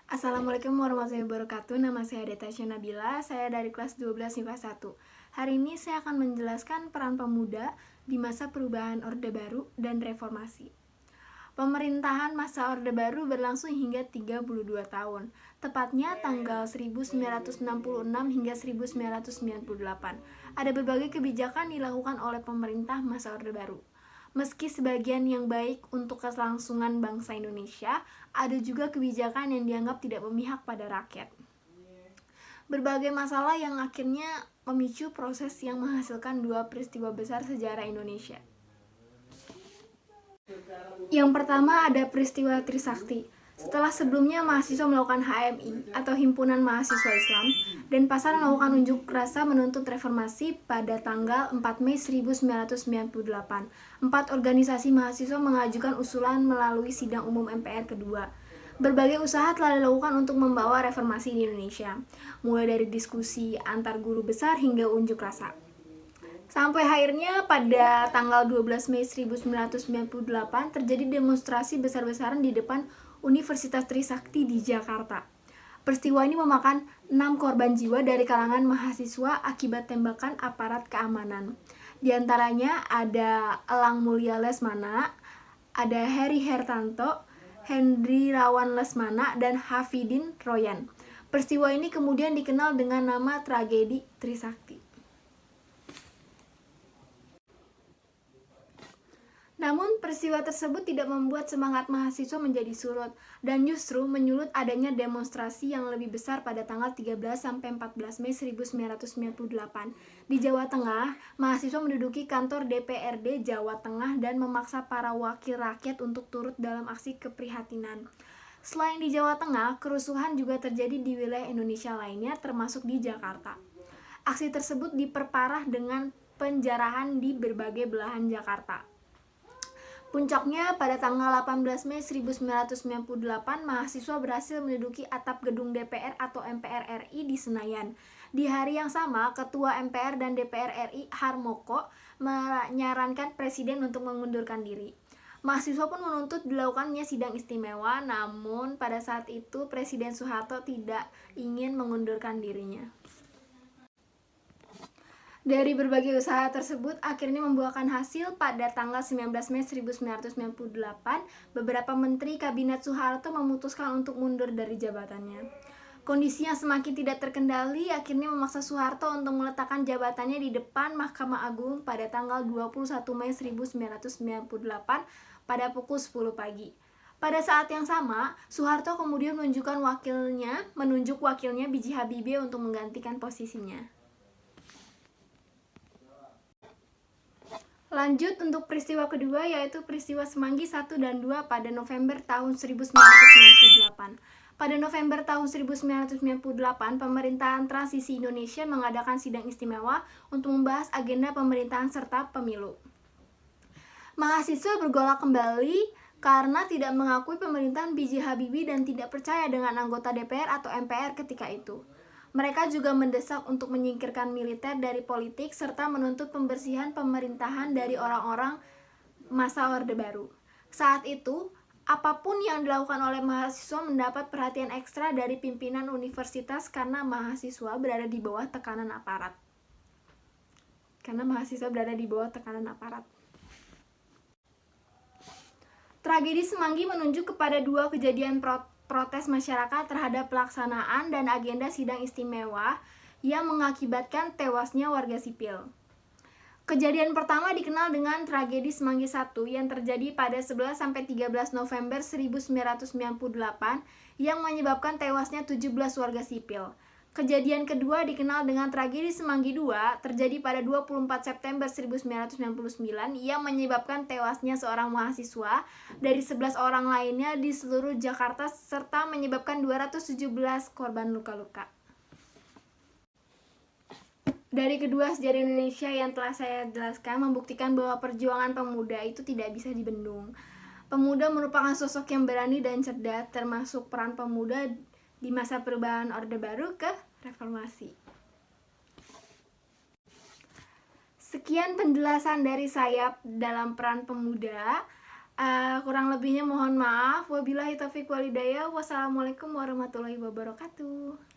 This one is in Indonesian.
Assalamualaikum warahmatullahi wabarakatuh. Nama saya Detasya Nabila. Saya dari kelas 12 MIPA 1. Hari ini saya akan menjelaskan peran pemuda di masa perubahan Orde Baru dan reformasi. Pemerintahan masa Orde Baru berlangsung hingga 32 tahun, tepatnya tanggal 1966 hingga 1998. Ada berbagai kebijakan dilakukan oleh pemerintah masa Orde Baru. Meski sebagian yang baik untuk kelangsungan bangsa Indonesia, ada juga kebijakan yang dianggap tidak memihak pada rakyat. Berbagai masalah yang akhirnya memicu proses yang menghasilkan dua peristiwa besar sejarah Indonesia. Yang pertama ada peristiwa Trisakti. Setelah sebelumnya mahasiswa melakukan HMI atau Himpunan Mahasiswa Islam, Denpasar melakukan unjuk rasa menuntut reformasi pada tanggal 4 Mei 1998. 4 organisasi mahasiswa mengajukan usulan melalui sidang umum MPR kedua. Berbagai usaha telah dilakukan untuk membawa reformasi di Indonesia, mulai dari diskusi antar guru besar hingga unjuk rasa. Sampai akhirnya pada tanggal 12 Mei 1998 terjadi demonstrasi besar-besaran di depan Universitas Trisakti di Jakarta. Peristiwa ini memakan 6 korban jiwa dari kalangan mahasiswa akibat tembakan aparat keamanan. Di antaranya ada Elang Mulia Lesmana, ada Heri Hertanto, Hendri Rawan Lesmana, dan Hafidin Royan. Peristiwa ini kemudian dikenal dengan nama tragedi Trisakti. Namun peristiwa tersebut tidak membuat semangat mahasiswa menjadi surut dan justru menyulut adanya demonstrasi yang lebih besar pada tanggal 13 sampai 14 Mei 1998. Di Jawa Tengah, mahasiswa menduduki kantor DPRD Jawa Tengah dan memaksa para wakil rakyat untuk turut dalam aksi keprihatinan. Selain di Jawa Tengah, kerusuhan juga terjadi di wilayah Indonesia lainnya termasuk di Jakarta. Aksi tersebut diperparah dengan penjarahan di berbagai belahan Jakarta. Puncaknya pada tanggal 18 Mei 1998, mahasiswa berhasil menduduki atap gedung DPR atau MPR RI di Senayan. Di hari yang sama, Ketua MPR dan DPR RI Harmoko menyarankan Presiden untuk mengundurkan diri. Mahasiswa pun menuntut dilakukannya sidang istimewa, namun pada saat itu Presiden Soeharto tidak ingin mengundurkan dirinya. Dari berbagai usaha tersebut akhirnya membuahkan hasil. Pada tanggal 19 Mei 1998, beberapa menteri Kabinet Soeharto memutuskan untuk mundur dari jabatannya. Kondisi yang semakin tidak terkendali akhirnya memaksa Soeharto untuk meletakkan jabatannya di depan Mahkamah Agung pada tanggal 21 Mei 1998 pada pukul 10 pagi. Pada saat yang sama, Soeharto kemudian menunjuk wakilnya B.J. Habibie untuk menggantikan posisinya. Lanjut untuk peristiwa kedua, yaitu peristiwa Semanggi 1 dan 2 pada November tahun 1998. Pada November tahun 1998, pemerintahan transisi Indonesia mengadakan sidang istimewa untuk membahas agenda pemerintahan serta pemilu. Mahasiswa bergolak kembali karena tidak mengakui pemerintahan B.J. Habibie dan tidak percaya dengan anggota DPR atau MPR ketika itu. Mereka juga mendesak untuk menyingkirkan militer dari politik serta menuntut pembersihan pemerintahan dari orang-orang masa Orde Baru. Saat itu, apapun yang dilakukan oleh mahasiswa mendapat perhatian ekstra dari pimpinan universitas karena mahasiswa berada di bawah tekanan aparat. Tragedi Semanggi menunjuk kepada dua kejadian protes masyarakat terhadap pelaksanaan dan agenda sidang istimewa yang mengakibatkan tewasnya warga sipil. Kejadian pertama dikenal dengan tragedi Semanggi 1 yang terjadi pada 11 sampai 13 November 1998 yang menyebabkan tewasnya 17 warga sipil. Kejadian kedua dikenal dengan tragedi Semanggi 2 terjadi pada 24 September 1999 yang menyebabkan tewasnya seorang mahasiswa dari 11 orang lainnya di seluruh Jakarta serta menyebabkan 217 korban luka-luka. Dari kedua sejarah Indonesia yang telah saya jelaskan membuktikan bahwa perjuangan pemuda itu tidak bisa dibendung. Pemuda merupakan sosok yang berani dan cerdas, termasuk peran pemuda di masa perubahan Orde Baru ke reformasi. Sekian penjelasan dari saya dalam peran pemuda. Kurang lebihnya mohon maaf. Wabillahi taufiq walhidayah. Wassalamualaikum warahmatullahi wabarakatuh.